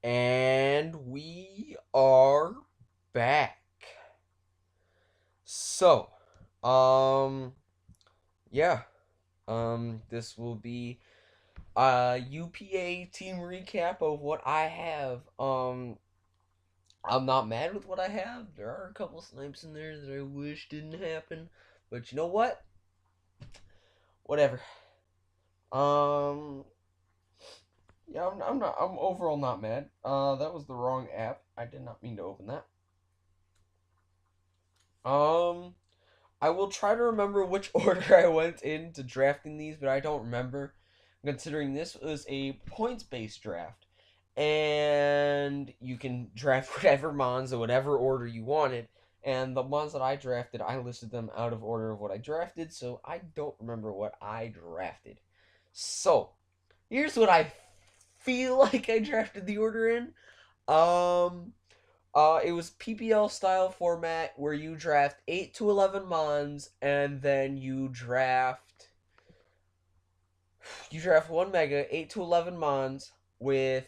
And we are back. So, um, yeah, this will be a UPA team recap of what I have. I'm not mad with what I have. There are a couple snipes in there that I wish didn't happen, but you know what? Whatever. Um, yeah, I'm overall not mad. That was the wrong app. I did not mean to open that. Um, I will try to remember which order I went into drafting these, but I don't remember, considering this was a points-based draft. And you can draft whatever mons in whatever order you wanted. And the ones that I drafted, I listed them out of order of what I drafted, so I don't remember what I drafted. So, here's what I feel like I drafted the order in. Um, it was PPL style format where you draft 8 to 11 mons and then you draft one mega 8 to 11 mons with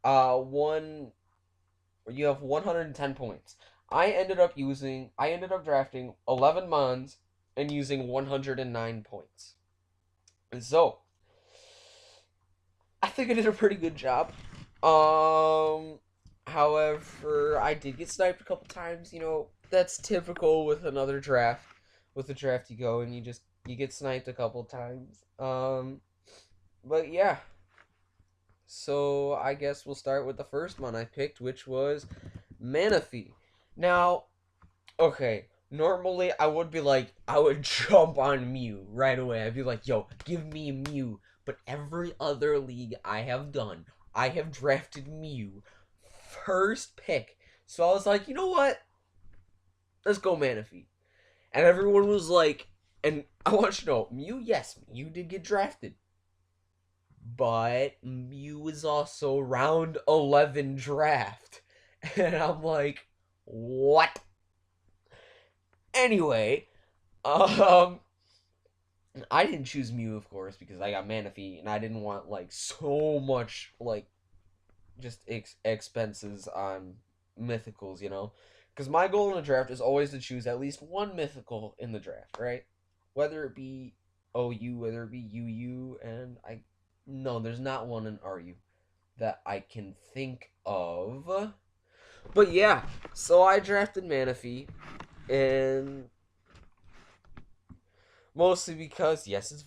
one you have 110 points. I ended up drafting 11 mons and using 109 points. And so, I think I did a pretty good job. Um However, I did get sniped a couple times. That's typical with another draft. With a draft, you go and you get sniped a couple times. But yeah. So I guess we'll start with the first one I picked, which was Manaphy. Now, okay. Normally, I would jump on Mew right away. I'd be like, yo, give me Mew. But every other league I have done, I have drafted Mew first pick. So I was like, you know what? Let's go Manaphy. And everyone was like, and I want you to know, Mew, yes, Mew did get drafted. But Mew is also round 11 draft. And I'm like, what? Anyway, um, I didn't choose Mew, of course, because I got Manaphy, and I didn't want, so much, just expenses on mythicals. Because my goal in the draft is always to choose at least one mythical in the draft, right? Whether it be OU, whether it be UU, and no, there's not one in RU that I can think of. But yeah, so I drafted Manaphy, and mostly because, yes, it's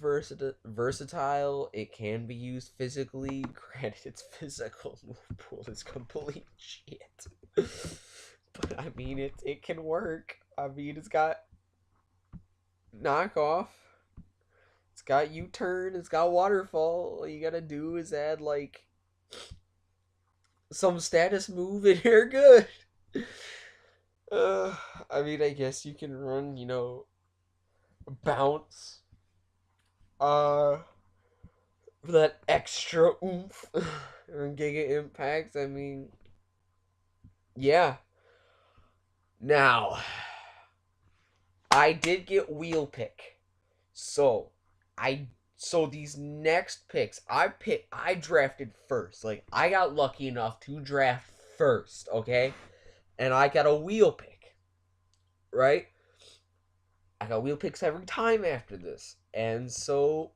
versatile. It can be used physically. Granted, its physical move pool is complete shit. But, I mean, it can work. I mean, it's got knockoff. It's got U-turn. It's got waterfall. All you gotta do is add, some status move and you're good. Uh, I mean, I guess you can run, bounce. For that extra oomph and Giga Impact. I mean, yeah. Now, I did get wheel pick. So, these next picks, I drafted first. I got lucky enough to draft first, okay? And I got a wheel pick, right? I got wheel picks every time after this. And so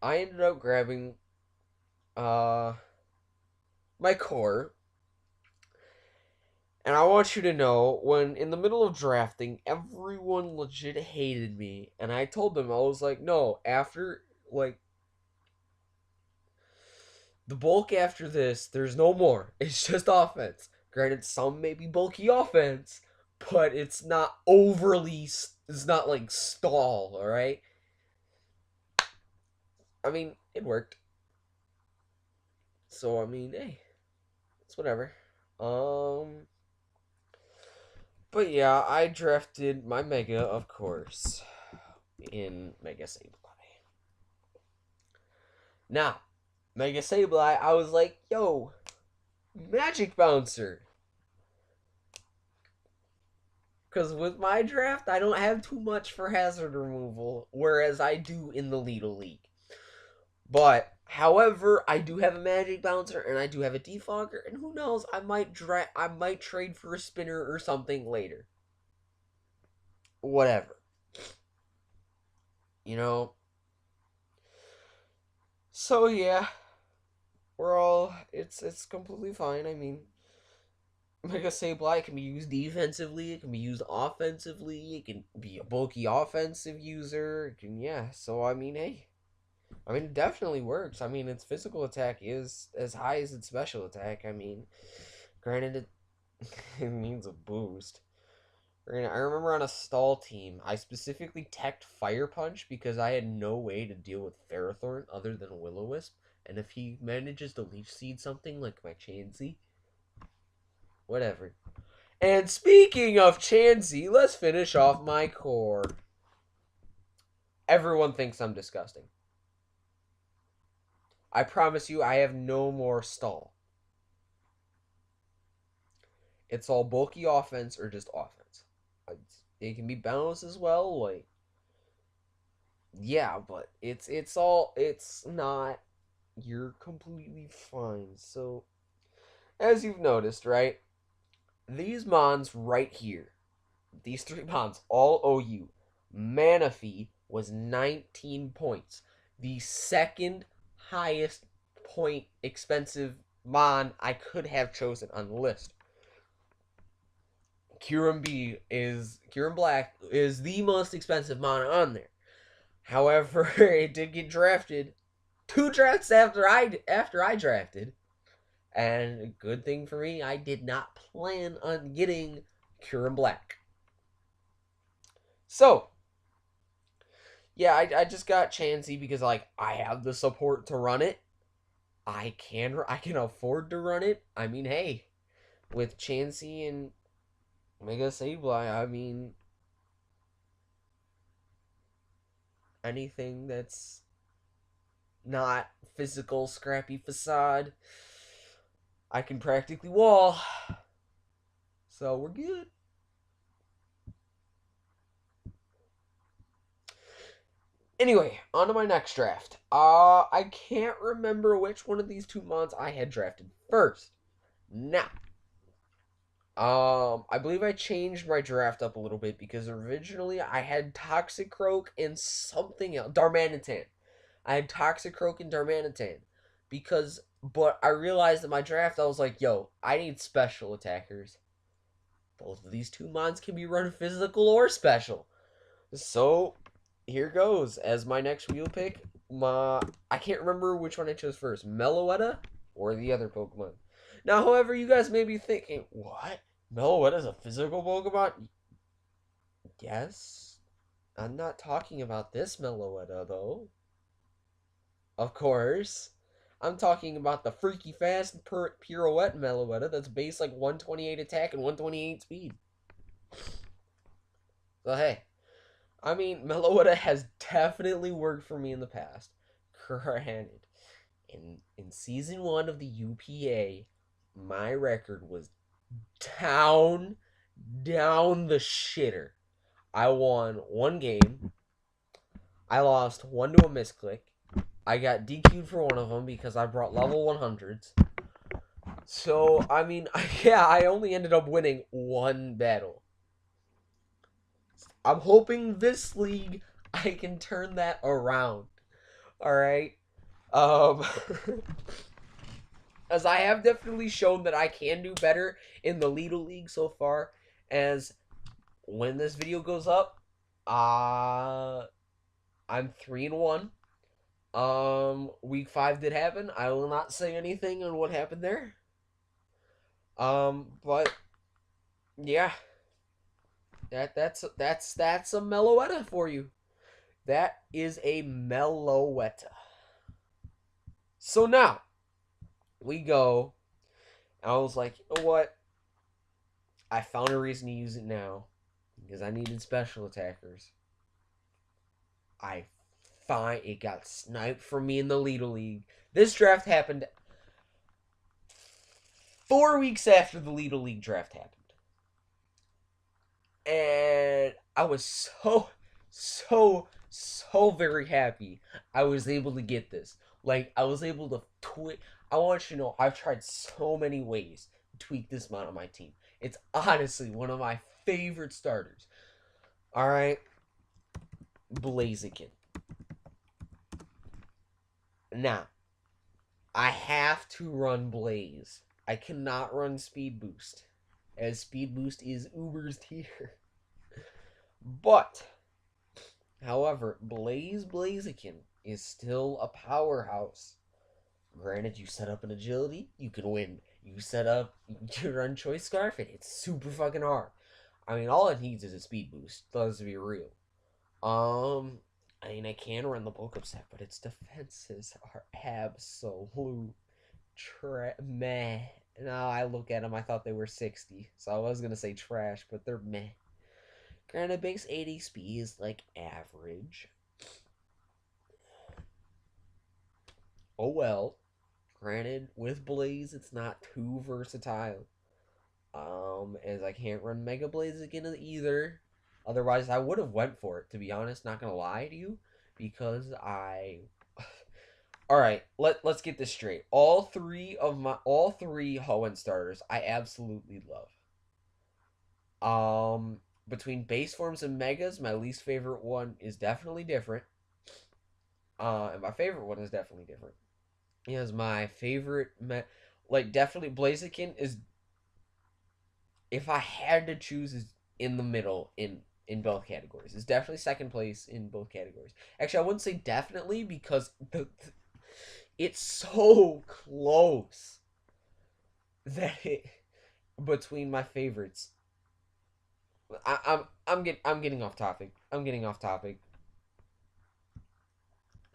I ended up grabbing my core. And I want you to know, when in the middle of drafting, everyone legit hated me. And I told them, I was like, no, after, the bulk after this, there's no more. It's just offense. Granted, some may be bulky offense, but it's not it's not stall, alright? I mean, it worked. So, I mean, hey, it's whatever. But yeah, I drafted my Mega, of course, in Mega Sableye. Now, Mega Sableye, I was like, yo, Magic Bouncer. Because with my draft, I don't have too much for hazard removal, whereas I do in the Lidl League. But, However, I do have a magic bouncer and I do have a defogger, and who knows, I might trade for a spinner or something later. Whatever. You know. So yeah, we're all it's completely fine. I mean, Mega Sableye can be used defensively, it can be used offensively, it can be a bulky offensive user, it can, yeah, so I mean, hey. I mean, it definitely works. I mean, its physical attack is as high as its special attack. I mean, granted, it needs a boost. I remember on a stall team, I specifically teched Fire Punch because I had no way to deal with Ferrothorn other than Will-O-Wisp. And if he manages to Leech Seed something like my Chansey, whatever. And speaking of Chansey, let's finish off my core. Everyone thinks I'm disgusting. I promise you, I have no more stall. It's all bulky offense or just offense. It can be balanced as well, like, yeah, but it's not. You're completely fine. So, as you've noticed, right? These mons right here, these three mons all owe you. Manaphy was 19 points, the second highest point expensive mon I could have chosen on the list. Kyurem Black is the most expensive mon on there. However, it did get drafted 2 drafts after I drafted. And a good thing for me, I did not plan on getting Kyurem Black. So, yeah, I just got Chansey because, like, I have the support to run it. I can afford to run it. I mean, hey, with Chansey and Mega Sableye, I mean, anything that's not physical scrappy facade, I can practically wall. So we're good. Anyway, on to my next draft. I can't remember which one of these two mons I had drafted first. Now, I believe I changed my draft up a little bit because originally I had Toxicroak and something else, Darmanitan. I had Toxicroak and Darmanitan but I realized in my draft I was like, yo, I need special attackers. Both of these two mons can be run physical or special. So here goes as my next wheel pick. I can't remember which one I chose first, Meloetta or the other Pokemon. Now, however, you guys may be thinking, what? Meloetta's a physical Pokemon? Yes. I'm not talking about this Meloetta, though. Of course. I'm talking about the freaky fast pirouette Meloetta that's based like 128 attack and 128 speed. So, hey. I mean, Meloetta has definitely worked for me in the past. Granted, in season 1 of the UPA, my record was down the shitter. I won 1 game. I lost 1 to a misclick. I got DQ'd for one of them because I brought level 100s. So, I mean, yeah, I only ended up winning 1 battle. I'm hoping this league I can turn that around. Alright? As I have definitely shown that I can do better in the Lidl League so far, as when this video goes up, I'm 3-1. Week 5 did happen. I will not say anything on what happened there. But yeah, that's a Meloetta for you. That is a Meloetta. So now we go. I was like, you know what? I found a reason to use it now because I needed special attackers. I find it got sniped from me in the Lidl League. This draft happened 4 weeks after the Lidl League draft happened. And I was so very happy I was able to get this. Like I was able to tweak. I want you to know I've tried so many ways to tweak this mod on my team. It's honestly one of my favorite starters. All right, Blaziken. Now I have to run Blaze. I cannot run Speed Boost, as Speed Boost is Uber's tier. But, however, Blaziken is still a powerhouse. Granted, you set up an agility, you can win. You set up, you run Choice Scarf, and it's super fucking hard. I mean, all it needs is a speed boost. Let's be real. Um, I mean, I can run the bulk up set, but its defenses are absolute meh. Now I look at them, I thought they were 60, so I was gonna say trash, but they're meh. Granted, base 80 speed is like average. Oh well. Granted, with Blaze, it's not too versatile. As I can't run Mega Blaze again either. Otherwise, I would have went for it. To be honest, not gonna lie to you, because I. All right, let's get this straight. All three Hoenn starters, I absolutely love. Between base forms and megas, my least favorite one is definitely different. And my favorite one is definitely different. Is my favorite, like definitely Blaziken is. If I had to choose, is in the middle in both categories. It's definitely second place in both categories. Actually, I wouldn't say definitely because it's so close that it between my favorites. I'm getting off topic. I'm getting off topic.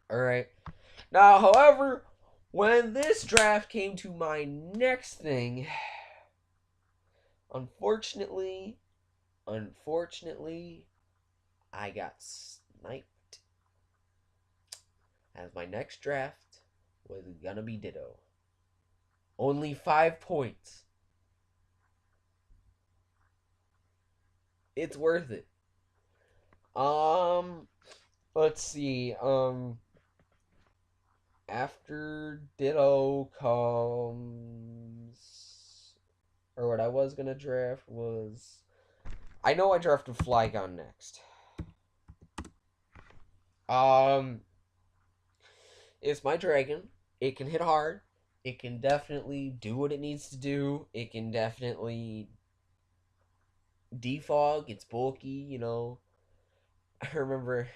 All right. Now, however, when this draft came to my next thing, unfortunately, I got sniped. As my next draft was gonna be Ditto. Only 5 points. It's worth it. Let's see. After Ditto comes, or what I was gonna draft was, I know I drafted Flygon next. It's my dragon. It can hit hard. It can definitely do what it needs to do. It can definitely defog. It's bulky, you know. I remember,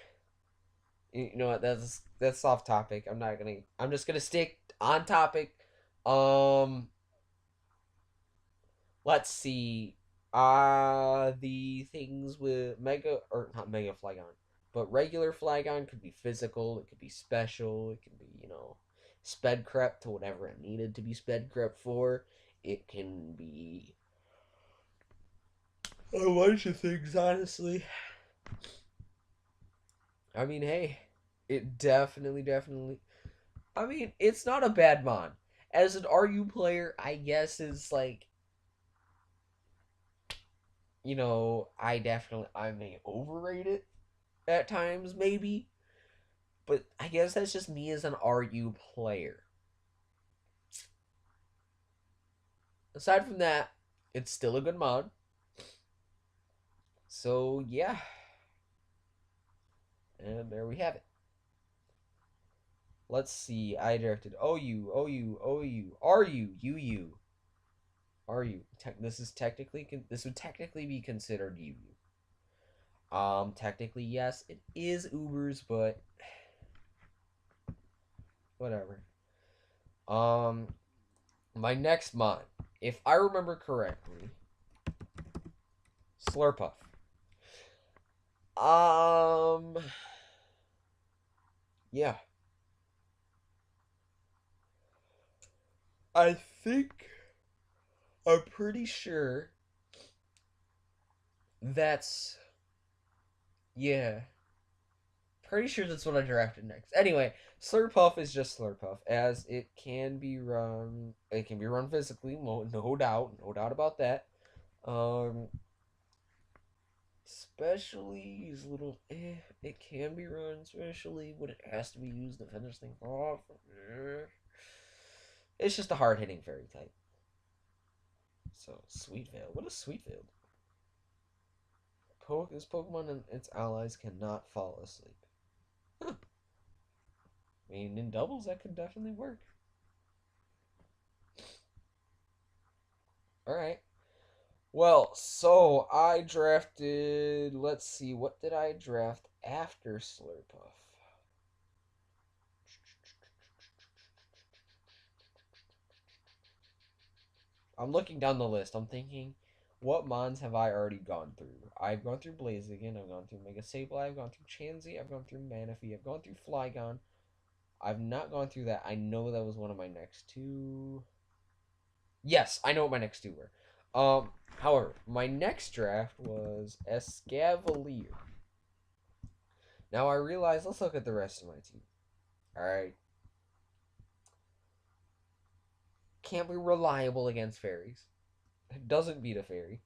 you know what? That's off topic. I'm just gonna stick on topic. Um, let's see. The things with Mega, or not Mega Flygon, but regular Flygon could be physical. It could be special. It can be, you know, sped crep to whatever it needed to be sped crep for. It can be a bunch of things, honestly. I mean, hey, it definitely. I mean, it's not a bad mod. As an RU player, I guess is like, you know, I may overrate it at times, maybe, but I guess that's just me as an RU player. Aside from that, it's still a good mod. So yeah, and there we have it. Let's see. I directed OU, OU, OU, RU, UU, RU. This would technically be considered UU. Technically yes, it is Uber's, but whatever. Um, my next mod, if I remember correctly, Slurpuff. Um, yeah. I think I'm pretty sure that's yeah. Pretty sure that's what I drafted next. Anyway, Slurpuff is just Slurpuff, as it can be run. It can be run physically, no doubt about that. Um, Especially is little. It can be run, especially when it has to be used to finish things off. It's just a hard hitting fairy type. So, Sweet Veil. What is Sweet Veil? This Pokemon and its allies cannot fall asleep. Huh. I mean, in doubles, that could definitely work. Alright. Well, so I drafted. Let's see, what did I draft after Slurpuff? I'm looking down the list. I'm thinking, what mons have I already gone through? I've gone through Blaziken, I've gone through Mega Sableye, I've gone through Chansey, I've gone through Manaphy, I've gone through Flygon. I've not gone through that. I know that was one of my next two. Yes, I know what my next two were. However, my next draft was Escavalier. Now I realize, let's look at the rest of my team. Alright. Can't be reliable against fairies. It doesn't beat a fairy.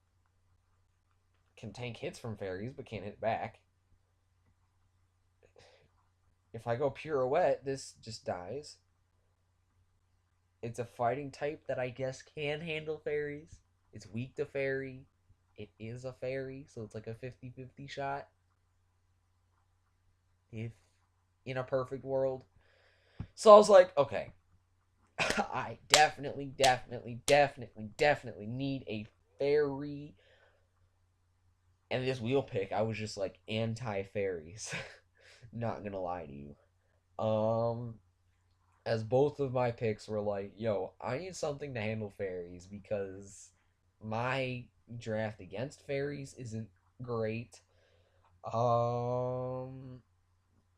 Can tank hits from fairies, but can't hit back. If I go Pirouette, this just dies. It's a fighting type that I guess can handle fairies. It's weak to fairy. It is a fairy, so it's like a 50-50 shot. If in a perfect world. So I was like, okay. I definitely need a fairy. And this wheel pick, I was just like anti-fairies. Not gonna lie to you. As both of my picks were like, yo, I need something to handle fairies because my draft against fairies isn't great.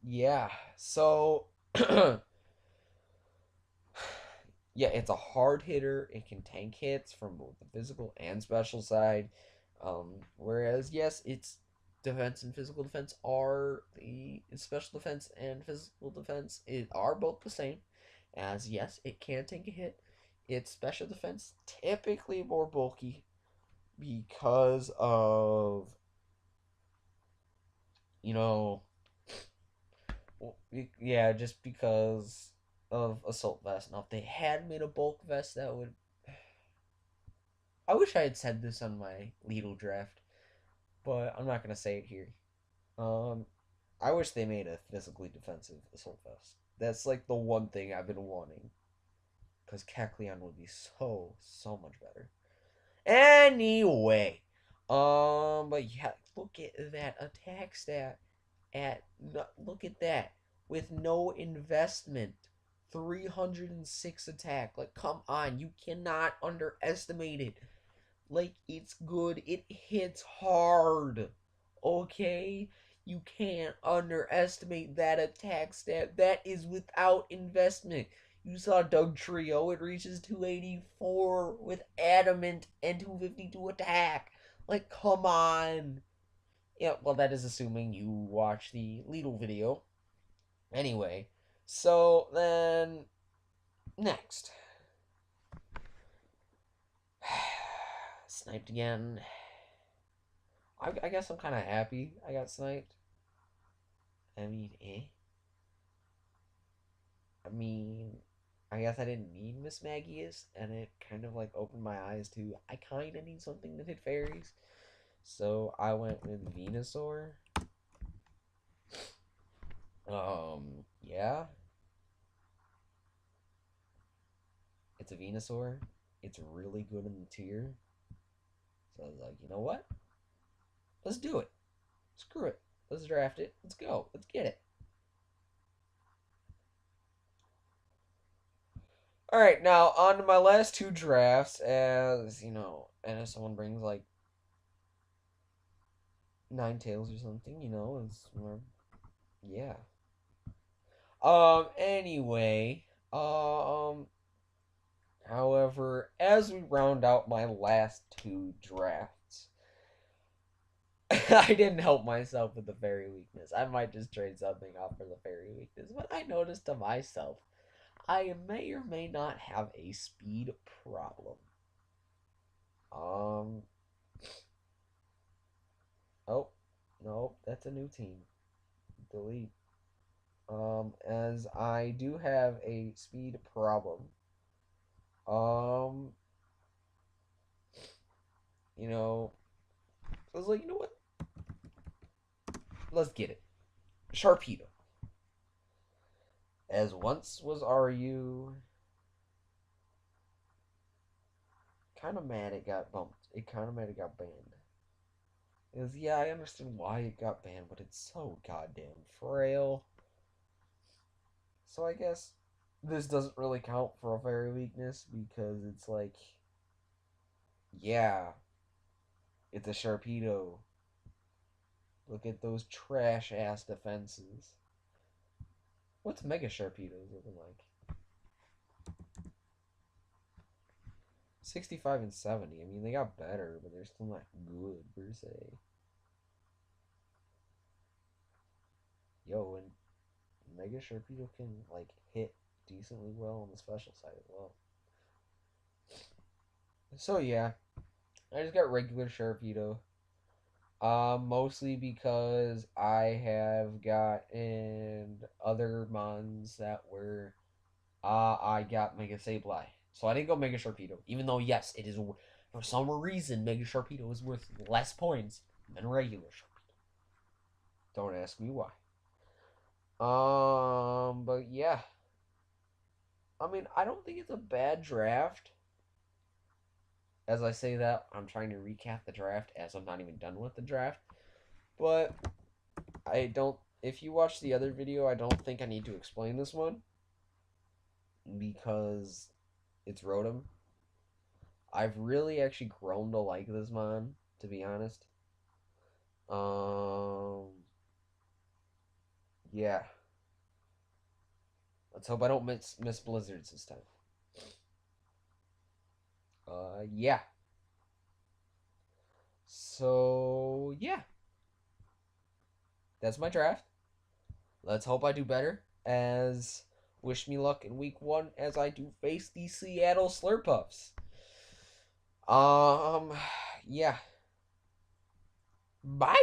Yeah. So yeah, it's a hard hitter. It can tank hits from both the physical and special side. Whereas yes, its defense and physical defense are the special defense and physical defense are both the same. As yes, it can take a hit. Its special defense typically more bulky because of you know yeah, just because of assault vest. Now if they had made a bulk vest, that would. I wish I had said this on my Lidl draft, but I'm not gonna say it here. Um, I wish they made a physically defensive assault vest. That's like the one thing I've been wanting, because Kecleon would be so much better. Anyway, but yeah, look at that attack stat. Look at that with no investment. 306 attack. Like, come on, you cannot underestimate it. Like, it's good. It hits hard. Okay? You can't underestimate that attack stat. That is without investment. You saw Dugtrio. It reaches 284 with adamant and 252 attack. Like, come on. Yeah, well, that is assuming you watch the Lidl video. Anyway, so then next. Sniped again. I guess I'm kind of happy I got sniped. I mean, I mean, I guess I didn't need Miss Maggie's, and it kind of like opened my eyes to I kind of need something that hit fairies. So I went with Venusaur. Yeah. It's a Venusaur. It's really good in the tier. So I was like, you know what? Let's do it. Screw it. Let's draft it. Let's go. Let's get it. All right, now on to my last two drafts. As you know, and if someone brings like Ninetales or something, it's more, yeah. Anyway, however, as we round out my last two drafts, I didn't help myself with the fairy weakness. I might just trade something off for the fairy weakness, but I noticed to myself, I may or may not have a speed problem. Um. Oh, Nope, that's a new team. Delete. As I do have a speed problem. Um, you know, I was like, you know what? Let's get it. Sharpedo. As once was RU. Kind of mad it got bumped. It kind of mad it got banned. Is yeah, I understand why it got banned, but it's so goddamn frail. So I guess this doesn't really count for a fairy weakness because it's like, yeah, it's a Sharpedo. Look at those trash ass defenses. What's Mega Sharpedos looking like? 65 and 70. I mean, they got better, but they're still not good per se. Yo, and Mega Sharpedo can like hit decently well on the special side as well. So yeah, I just got regular Sharpedo. Mostly because I have gotten other mons that were I got Mega Sableye. So I didn't go Mega Sharpedo. Even though yes, it is for some reason Mega Sharpedo is worth less points than regular Sharpedo. Don't ask me why. But yeah. I mean, I don't think it's a bad draft. As I say that, I'm trying to recap the draft as I'm not even done with the draft. But I don't. If you watch the other video, I don't think I need to explain this one because it's Rotom. I've really actually grown to like this mon, to be honest. Um, yeah. Let's hope I don't miss blizzards this time. Yeah. So yeah, that's my draft. Let's hope I do better. As wish me luck in week 1 as I do face the Seattle Slurpuffs. Um, yeah. Bye.